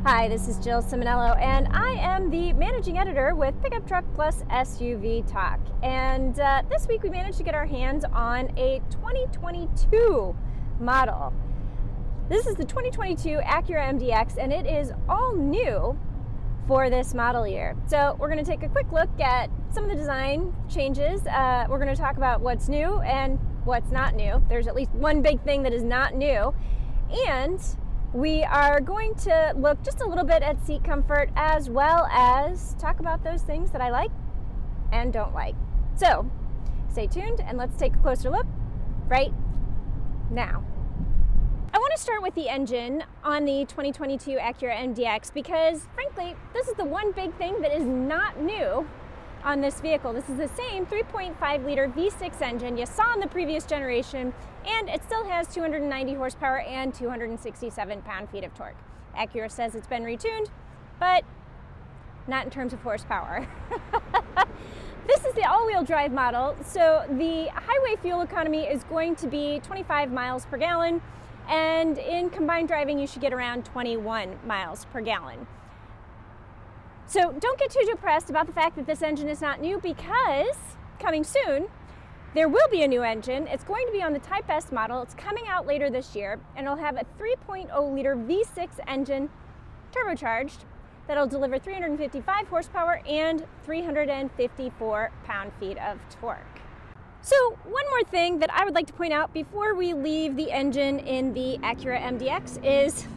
Hi, this is Jill Simonello, and I am the managing editor with Pickup Truck Plus SUV Talk. And this week we managed to get our hands on a 2022 model. This is the 2022 Acura MDX, and it is all new for this model year. So we're going to take a quick look at some of the design changes. We're going to talk about what's new and what's not new. There's at least one big thing that is not new. And we are going to look just a little bit at seat comfort, as well as talk about those things that I like and don't like. So stay tuned and let's take a closer look right now. I want to start with the engine on the 2022 Acura MDX because, frankly, this is the one big thing that is not new on this vehicle. This is the same 3.5 liter V6 engine you saw in the previous generation, and it still has 290 horsepower and 267 pound-feet of torque. Acura says it's been retuned, but not in terms of horsepower. This is the all-wheel drive model, so the highway fuel economy is going to be 25 miles per gallon, and in combined driving you should get around 21 miles per gallon. So don't get too depressed about the fact that this engine is not new, because coming soon there will be a new engine. It's going to be on the Type S model. It's coming out later this year, and it'll have a 3.0 liter V6 engine, turbocharged, that'll deliver 355 horsepower and 354 pound-feet of torque. So one more thing that I would like to point out before we leave the engine in the Acura MDX is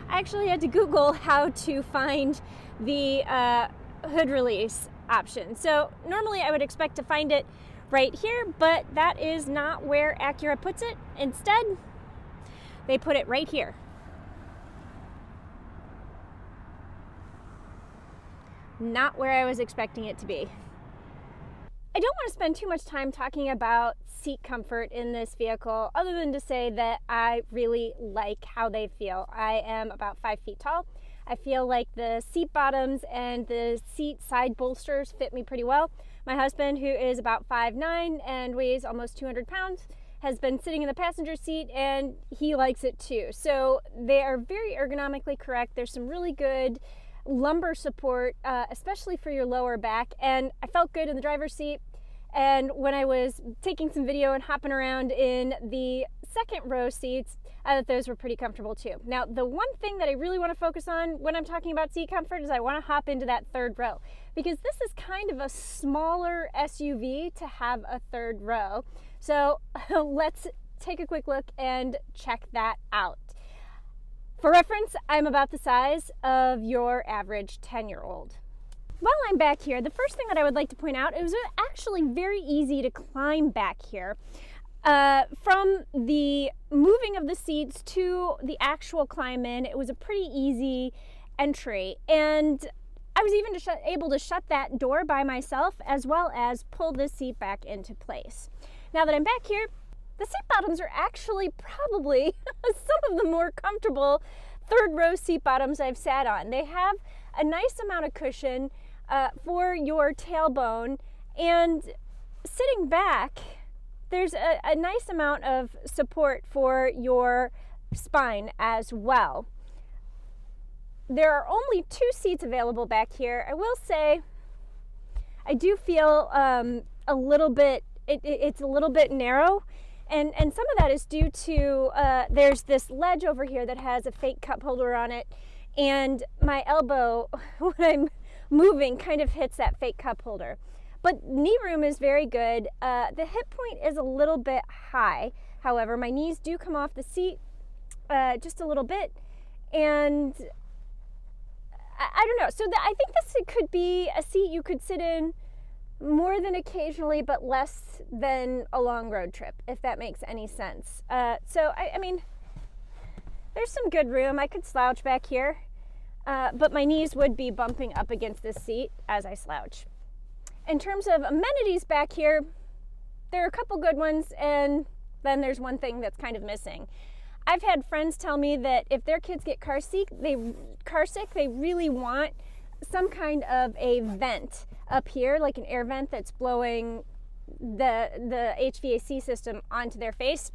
I actually had to Google how to find the hood release option. So normally I would expect to find it right here, but that is not where Acura puts it. Instead, they put it right here. Not where I was expecting it to be. I don't want to spend too much time talking about seat comfort in this vehicle, other than to say that I really like how they feel. I am about 5 feet tall. I feel like the seat bottoms and the seat side bolsters fit me pretty well. My husband, who is about 5'9" and weighs almost 200 pounds, has been sitting in the passenger seat, and he likes it too. So they are very ergonomically correct. There's some really good lumbar support, especially for your lower back, and I felt good in the driver's seat. And when I was taking some video and hopping around in the second row seats, I thought those were pretty comfortable too. Now, the one thing that I really want to focus on when I'm talking about seat comfort is I want to hop into that third row, because this is kind of a smaller SUV to have a third row. So let's take a quick look and check that out. For reference, I'm about the size of your average 10-year-old. While I'm back here, the first thing that I would like to point out, it was actually very easy to climb back here. From the moving of the seats to the actual climb in, it was a pretty easy entry. And I was even able to shut that door by myself, as well as pull this seat back into place. Now that I'm back here, the seat bottoms are actually probably some of the more comfortable third row seat bottoms I've sat on. They have a nice amount of cushion for your tailbone, and sitting back, there's a nice amount of support for your spine as well. There are only 2 seats available back here. I will say I do feel a little bit, it's a little bit narrow. And some of that is due to, there's this ledge over here that has a fake cup holder on it, and my elbow, when I'm moving, kind of hits that fake cup holder. But knee room is very good. The hip point is a little bit high. However, my knees do come off the seat just a little bit, and I don't know. So I think this could be a seat you could sit in more than occasionally, but less than a long road trip, if that makes any sense. So, I mean, there's some good room. I could slouch back here, but my knees would be bumping up against this seat as I slouch. In terms of amenities back here, there are a couple good ones, and then there's one thing that's kind of missing. I've had friends tell me that if their kids get car sick, they really want some kind of a vent up here, like an air vent that's blowing the HVAC system onto their face.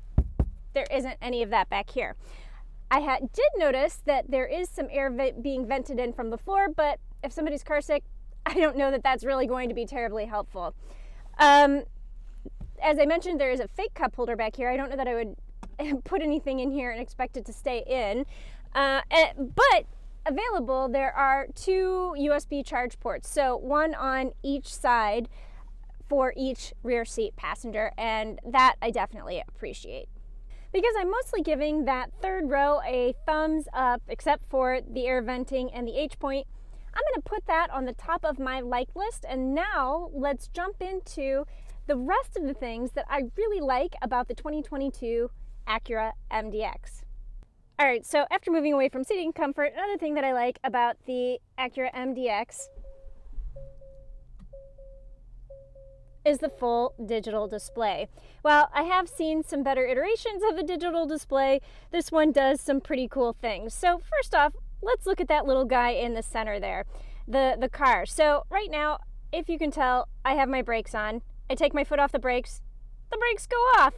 There isn't any of that back here. did notice that there is some air being vented in from the floor, but if somebody's car sick, I don't know that that's really going to be terribly helpful. As I mentioned, there is a fake cup holder back here. I don't know that I would put anything in here and expect it to stay in. But available, there are 2 USB charge ports, so one on each side for each rear seat passenger, and that I definitely appreciate. Because I'm mostly giving that third row a thumbs up, except for the air venting and the H-point, I'm going to put that on the top of my like list, and now let's jump into the rest of the things that I really like about the 2022 Acura MDX. All right, so after moving away from seating comfort, another thing that I like about the Acura MDX is the full digital display. While I have seen some better iterations of the digital display, this one does some pretty cool things. So first off, let's look at that little guy in the center there, the car. So right now, if you can tell, I have my brakes on. I take my foot off the brakes go off.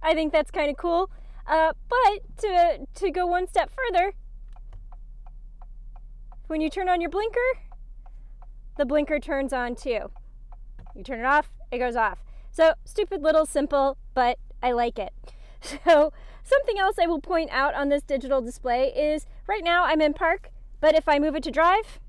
I think that's kind of cool. But to go one step further, when you turn on your blinker, the blinker turns on too. You turn it off, it goes off. So stupid little simple, but I like it. So something else I will point out on this digital display is right now I'm in park, but if I move it to drive,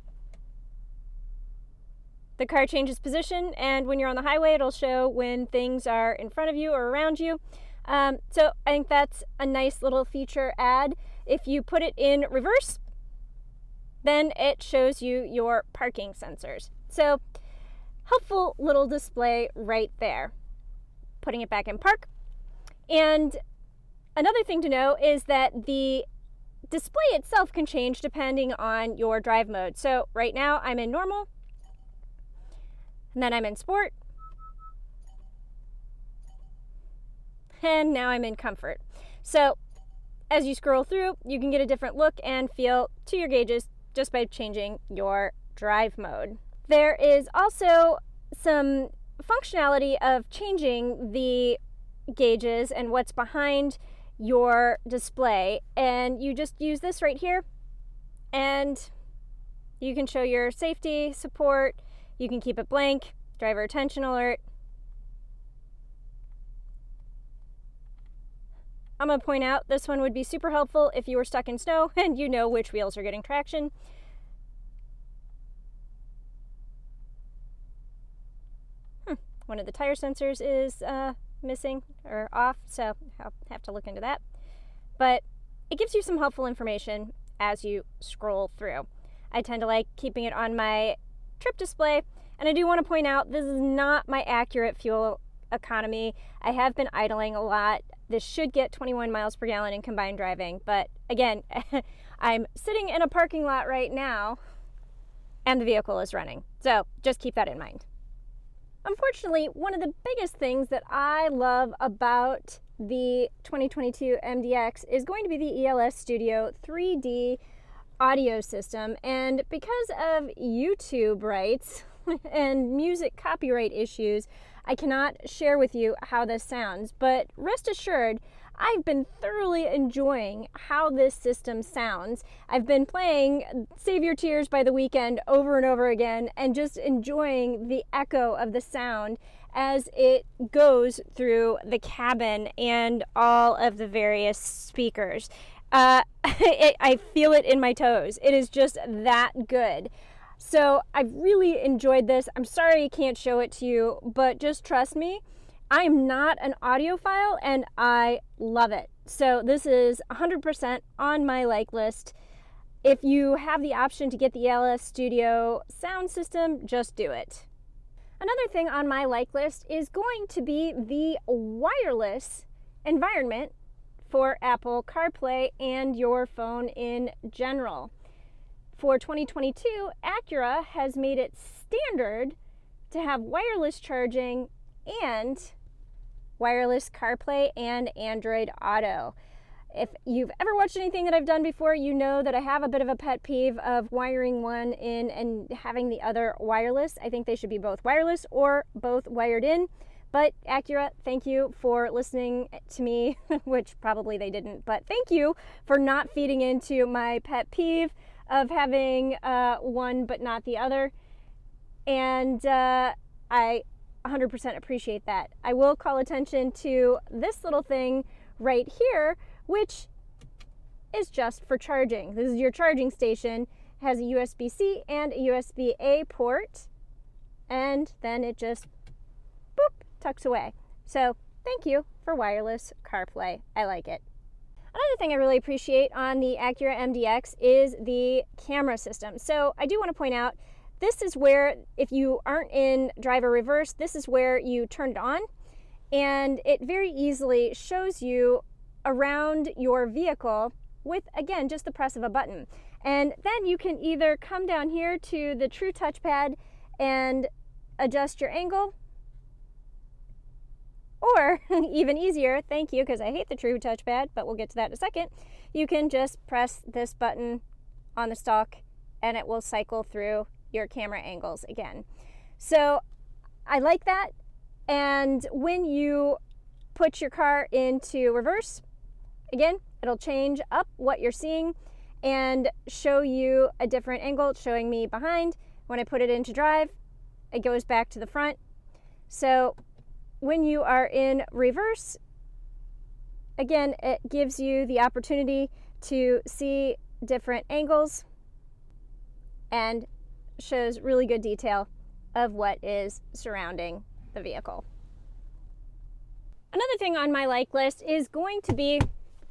the car changes position, and when you're on the highway, it'll show when things are in front of you or around you. So I think that's a nice little feature add. If you put it in reverse, then it shows you your parking sensors. So helpful little display right there. Putting it back in park. And another thing to know is that the display itself can change depending on your drive mode. So right now I'm in normal, and then I'm in sport, and now I'm in comfort. So as you scroll through, you can get a different look and feel to your gauges just by changing your drive mode. There is also some functionality of changing the gauges and what's behind your display, and you just use this right here, and you can show your safety, support, you can keep it blank, driver attention alert. I'm going to point out this one would be super helpful if you were stuck in snow and you know which wheels are getting traction. One of the tire sensors is missing or off, so I'll have to look into that. But it gives you some helpful information as you scroll through. I tend to like keeping it on my trip display, and I do want to point out this is not my accurate fuel economy. I have been idling a lot. This should get 21 miles per gallon in combined driving, but again, I'm sitting in a parking lot right now and the vehicle is running, so just keep that in mind. Unfortunately, one of the biggest things that I love about the 2022 MDX is going to be the ELS Studio 3D audio system, and because of YouTube rights and music copyright issues, I cannot share with you how this sounds, but rest assured, I've been thoroughly enjoying how this system sounds. I've been playing Save Your Tears by The Weeknd over and over again and just enjoying the echo of the sound as it goes through the cabin and all of the various speakers. I feel it in my toes. It is just that good. So I've really enjoyed this. I'm sorry I can't show it to you, but just trust me, I am not an audiophile and I love it. So this is 100% on my like list. If you have the option to get the ELS Studio sound system, just do it. Another thing on my like list is going to be the wireless environment for Apple CarPlay and your phone in general. For 2022, Acura has made it standard to have wireless charging and wireless CarPlay and Android Auto. If you've ever watched anything that I've done before, you know that I have a bit of a pet peeve of wiring one in and having the other wireless. I think they should be both wireless or both wired in, But Acura, thank you for listening to me, which probably they didn't, but thank you for not feeding into my pet peeve of having one but not the other. And I 100% appreciate that. I will call attention to this little thing right here, which is just for charging. This is your charging station. It has a USB-C and a USB-A port, and then it just boop, tucks away. So thank you for wireless CarPlay. I like it. Another thing I really appreciate on the Acura MDX is the camera system. So I do want to point out, this is where, if you aren't in drive or reverse, this is where you turn it on, and it very easily shows you around your vehicle with, again, just the press of a button. And then you can either come down here to the true touchpad and adjust your angle, or even easier, thank you, because I hate the true touchpad, but we'll get to that in a second, you can just press this button on the stalk and it will cycle through your camera angles again. So I like that. And when you put your car into reverse, again, it'll change up what you're seeing and show you a different angle. It's showing me behind. When I put it into drive, it goes back to the front. So when you are in reverse, again, it gives you the opportunity to see different angles and shows really good detail of what is surrounding the vehicle. Another thing on my like list is going to be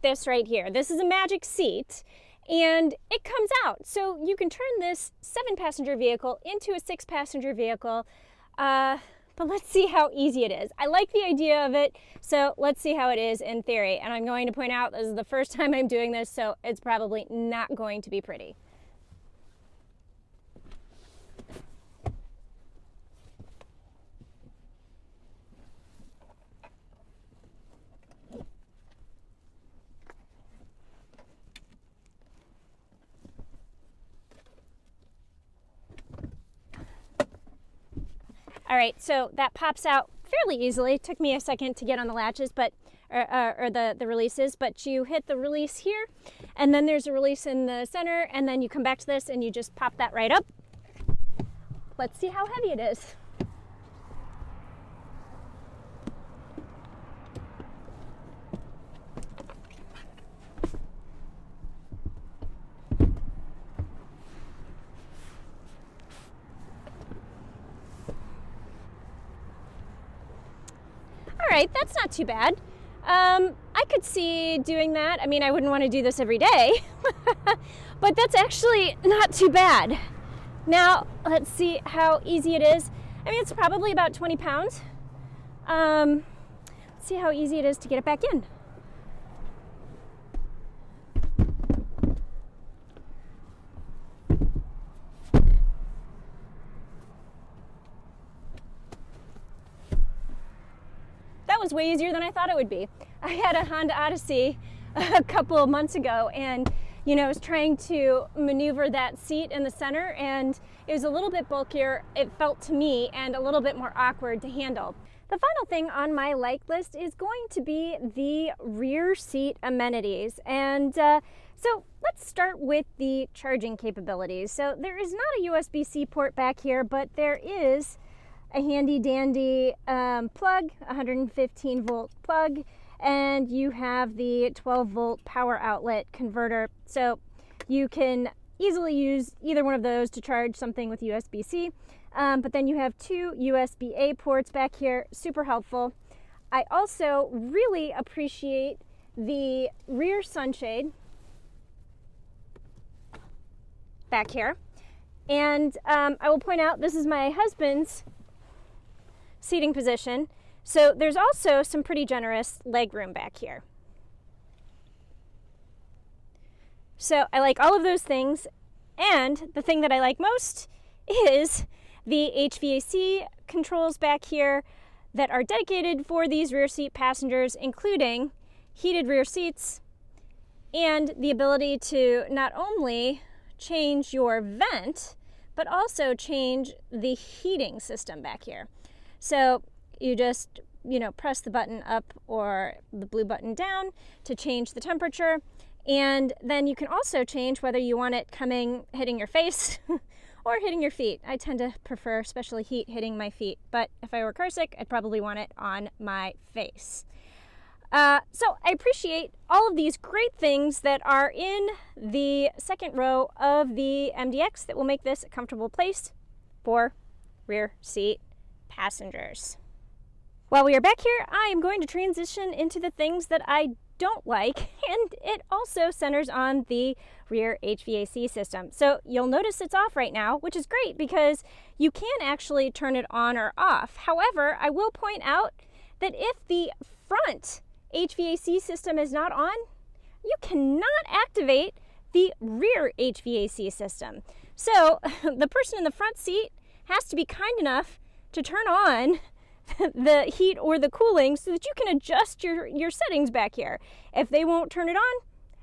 this right here. This is a magic seat, and it comes out. So you can turn this 7-passenger vehicle into a 6-passenger vehicle, but let's see how easy it is. I like the idea of it, so let's see how it is in theory. And I'm going to point out this is the first time I'm doing this, so it's probably not going to be pretty. All right, so that pops out fairly easily. It took me a second to get on the latches, but or the releases, but you hit the release here, and then there's a release in the center, and then you come back to this and you just pop that right up. Let's see how heavy it is. All right, that's not too bad. I could see doing that. I mean, I wouldn't want to do this every day, but that's actually not too bad. Now, let's see how easy it is. I mean, it's probably about 20 pounds. Let's see how easy it is to get it back in. Was way easier than I thought it would be. I had a Honda Odyssey a couple of months ago, and I was trying to maneuver that seat in the center, and it was a little bit bulkier, it felt to me, and a little bit more awkward to handle. The final thing on my like list is going to be the rear seat amenities, and so let's start with the charging capabilities. So there is not a USB-C port back here, but there is a handy dandy plug, 115 volt plug, and you have the 12 volt power outlet converter. So you can easily use either one of those to charge something with USB-C. But then you have 2 USB-A ports back here, super helpful. I also really appreciate the rear sunshade back here. And I will point out, this is my husband's seating position. So there's also some pretty generous leg room back here. So I like all of those things. And the thing that I like most is the HVAC controls back here that are dedicated for these rear seat passengers, including heated rear seats and the ability to not only change your vent, but also change the heating system back here. So you just press the button up or the blue button down to change the temperature. And then you can also change whether you want it hitting your face or hitting your feet. I tend to prefer, especially heat, hitting my feet. But if I were car sick, I'd probably want it on my face. So I appreciate all of these great things that are in the second row of the MDX that will make this a comfortable place for rear seat passengers. While we are back here, I am going to transition into the things that I don't like, and it also centers on the rear HVAC system. So you'll notice it's off right now, which is great because you can actually turn it on or off. However, I will point out that if the front HVAC system is not on, you cannot activate the rear HVAC system. So the person in the front seat has to be kind enough to turn on the heat or the cooling so that you can adjust your settings back here. If they won't turn it on,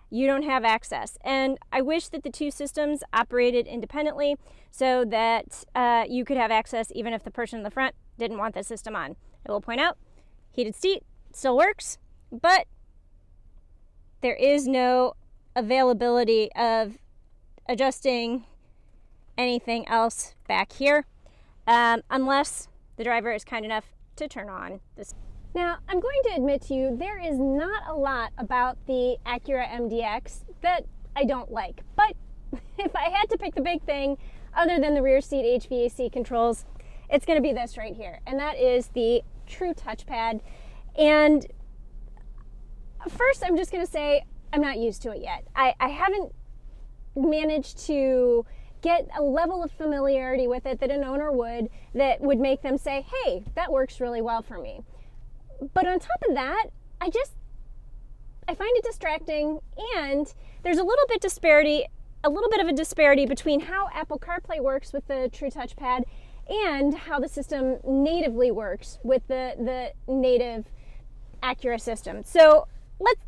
you don't have access. And I wish that the two systems operated independently so that you could have access even if the person in the front didn't want the system on. I will point out, heated seat still works, but there is no availability of adjusting anything else back here unless the driver is kind enough to turn on this. Now, I'm going to admit to you, there is not a lot about the Acura MDX that I don't like. But if I had to pick the big thing, other than the rear seat HVAC controls, it's going to be this right here. And that is the true touchpad. And first, I'm just going to say I'm not used to it yet. I haven't managed to get a level of familiarity with it that an owner that would make them say, hey, that works really well for me. But on top of that, I find it distracting, and there's a little bit of a disparity between how Apple CarPlay works with the true touchpad and how the system natively works with the native Acura system. So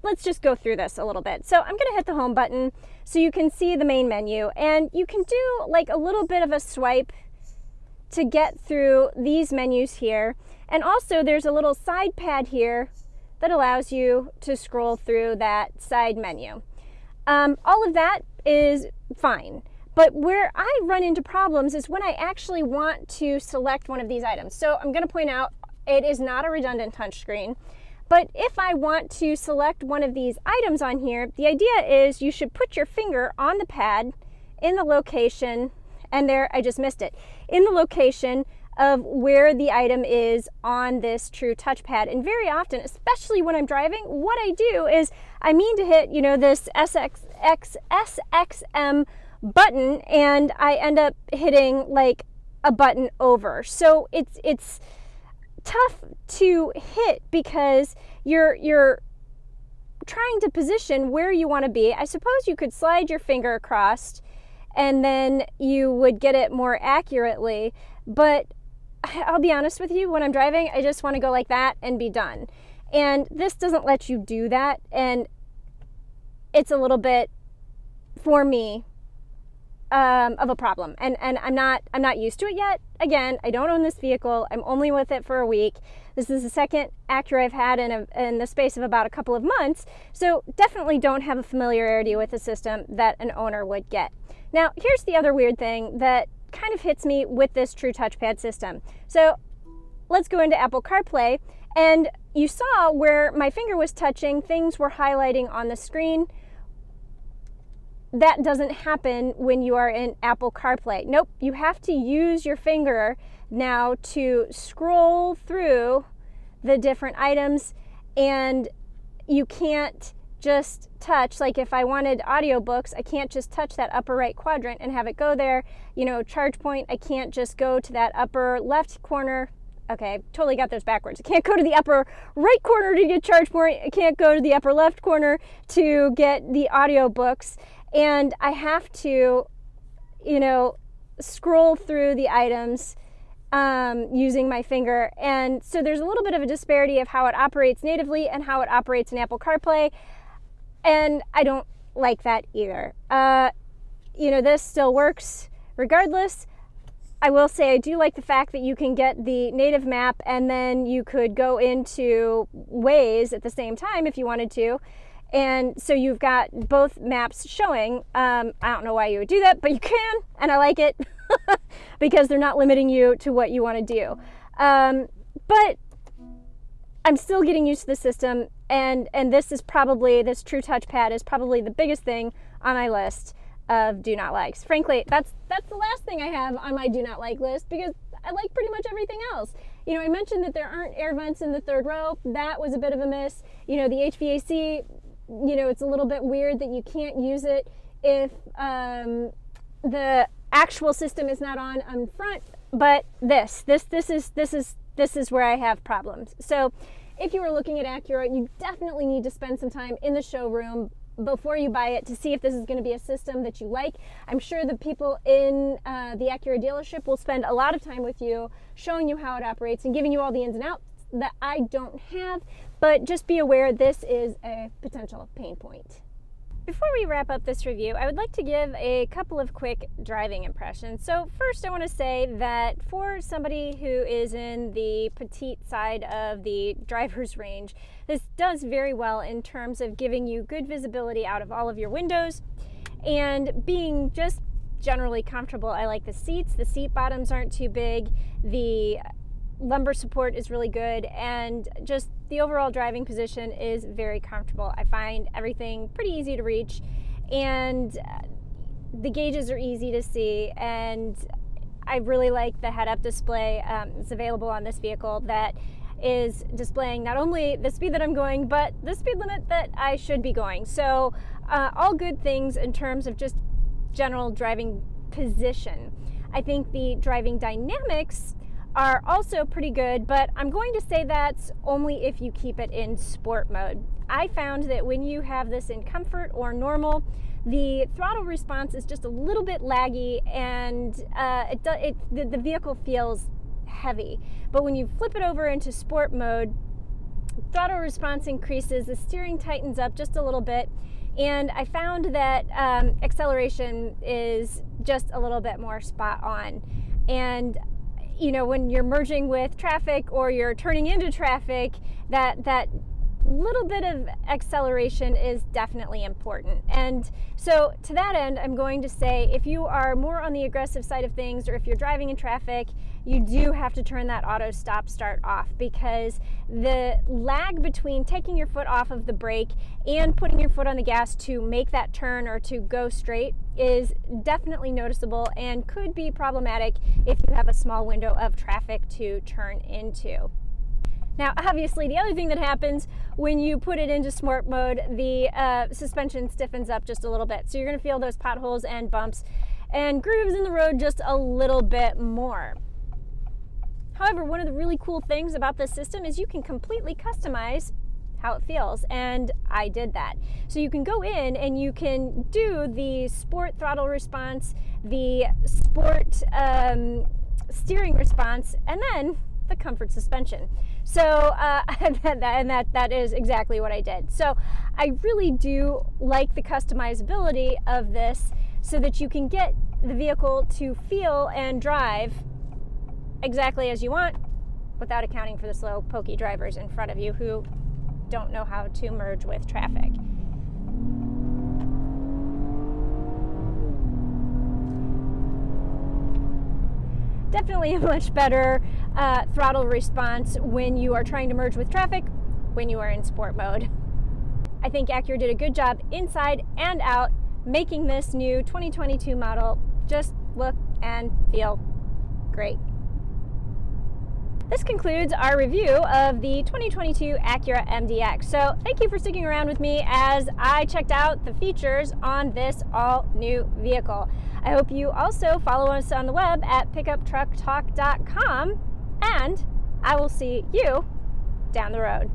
let's just go through this a little bit. So I'm going to hit the home button so you can see the main menu, and you can do like a little bit of a swipe to get through these menus here. And also there's a little side pad here that allows you to scroll through that side menu. All of that is fine. But where I run into problems is when I actually want to select one of these items. So I'm going to point out it is not a redundant touchscreen. But if I want to select one of these items on here, the idea is you should put your finger on the pad in the location, and there, I just missed it, in the location of where the item is on this true touchpad. And very often, especially when I'm driving, what I do is I mean to hit, this SXM button, and I end up hitting like a button over. So it's tough to hit because you're trying to position where you want to be. I suppose you could slide your finger across and then you would get it more accurately, but I'll be honest with you, when I'm driving, I just want to go like that and be done. And this doesn't let you do that, and it's a little bit, for me, of a problem, and I'm not used to it yet. Again, I don't own this vehicle. I'm only with it for a week. This is the second Acura I've had in the space of about a couple of months, so definitely don't have a familiarity with the system that an owner would get. Now, here's the other weird thing that kind of hits me with this true touchpad system. So let's go into Apple CarPlay, and you saw where my finger was touching, things were highlighting on the screen. That doesn't happen when you are in Apple CarPlay. Nope, you have to use your finger now to scroll through the different items, and you can't just touch, like if I wanted audiobooks, I can't just touch that upper right quadrant and have it go there. Charge point, I can't just go to that upper left corner. Okay, totally got those backwards. I can't go to the upper right corner to get charge point. I can't go to the upper left corner to get the audiobooks. And I have to, scroll through the items using my finger. And so there's a little bit of a disparity of how it operates natively and how it operates in Apple CarPlay. And I don't like that either. This still works regardless. I will say I do like the fact that you can get the native map and then you could go into Waze at the same time if you wanted to. And so you've got both maps showing. I don't know why you would do that, but you can, and I like it because they're not limiting you to what you want to do. But I'm still getting used to the system, and this true touchpad is probably the biggest thing on my list of do not likes. Frankly, that's the last thing I have on my do not like list because I like pretty much everything else. You know, I mentioned that there aren't air vents in the third row. That was a bit of a miss. You know, the HVAC, you know, it's a little bit weird that you can't use it if the actual system is not on front. But this is where I have problems. So if you were looking at Acura, you definitely need to spend some time in the showroom before you buy it to see if this is going to be a system that you like. I'm sure the people in the Acura dealership will spend a lot of time with you, showing you how it operates and giving you all the ins and outs that I don't have, but just be aware this is a potential pain point. Before we wrap up this review, I would like to give a couple of quick driving impressions. So first I want to say that for somebody who is in the petite side of the driver's range, this does very well in terms of giving you good visibility out of all of your windows and being just generally comfortable. I like the seats. The seat bottoms aren't too big. The lumbar support is really good, and just the overall driving position is very comfortable. I find everything pretty easy to reach, and the gauges are easy to see, and I really like the head-up display that's available on this vehicle that is displaying not only the speed that I'm going, but the speed limit that I should be going. So all good things in terms of just general driving position. I think the driving dynamics are also pretty good, but I'm going to say that's only if you keep it in sport mode. I found that when you have this in comfort or normal, the throttle response is just a little bit laggy, and the vehicle feels heavy. But when you flip it over into sport mode, throttle response increases, the steering tightens up just a little bit, and I found that acceleration is just a little bit more spot on. And you know, when you're merging with traffic or you're turning into traffic, that little bit of acceleration is definitely important. And so to that end, I'm going to say if you are more on the aggressive side of things, or if you're driving in traffic, you do have to turn that auto stop start off, because the lag between taking your foot off of the brake and putting your foot on the gas to make that turn or to go straight is definitely noticeable and could be problematic if you have a small window of traffic to turn into. Now, obviously, the other thing that happens when you put it into sport mode, the suspension stiffens up just a little bit. So you're going to feel those potholes and bumps and grooves in the road just a little bit more. However, one of the really cool things about this system is you can completely customize how it feels, and I did that. So you can go in and you can do the sport throttle response, the sport steering response, and then the comfort suspension. So that is exactly what I did. So I really do like the customizability of this, so that you can get the vehicle to feel and drive exactly as you want, without accounting for the slow, pokey drivers in front of you who don't know how to merge with traffic. Definitely a much better throttle response when you are trying to merge with traffic when you are in sport mode. I think Acura did a good job inside and out, making this new 2022 model just look and feel great. This concludes our review of the 2022 Acura MDX. So thank you for sticking around with me as I checked out the features on this all-new vehicle. I hope you also follow us on the web at pickuptrucktalk.com, and I will see you down the road.